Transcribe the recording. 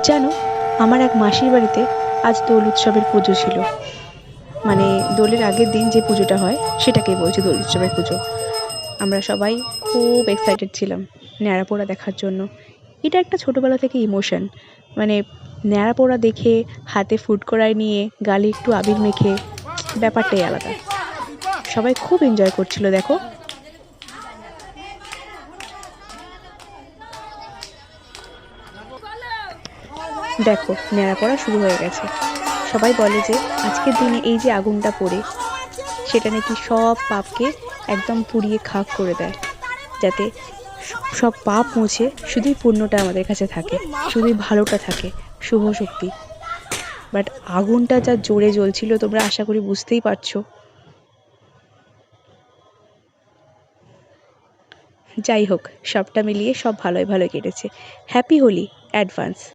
জানো, আমার এক মাসির বাড়িতে আজ দোল উৎসবের পুজো ছিল। মানে দোলের আগের দিন যে পুজোটা হয় সেটাকেই বলছি দোল উৎসবের পুজো। আমরা সবাই খুব এক্সাইটেড ছিলাম ন্যাড়াপোড়া দেখার জন্য। এটা একটা ছোটোবেলা থেকে ইমোশন। মানে ন্যাড়াপোড়া দেখে হাতে ফুড কড়াই নিয়ে গালে একটু আবির মেখে ব্যাপারটাই আলাদা। সবাই খুব এনজয় করছিল দেখো। দেখো ন্যাড়াপোড়া শুরু হয়ে গেছে। সবাই বলে যে আজকের দিনে এই যে আগুনটা পোড়ে সেটা নাকি সব পাপকে একদম পুড়িয়ে খাক করে দেয়, যাতে সব পাপ মুছে শুধুই পুণ্যটা আমাদের কাছে থাকে, শুধুই ভালোটা থাকে, শুভ শক্তি। বাট আগুনটা যা জোরে জ্বলছিল তোমরা আশা করি বুঝতেই পারছো। যাই হোক, সবটা মিলিয়ে সব ভালোই ভালোই কেটেছে। Happy Holi advance.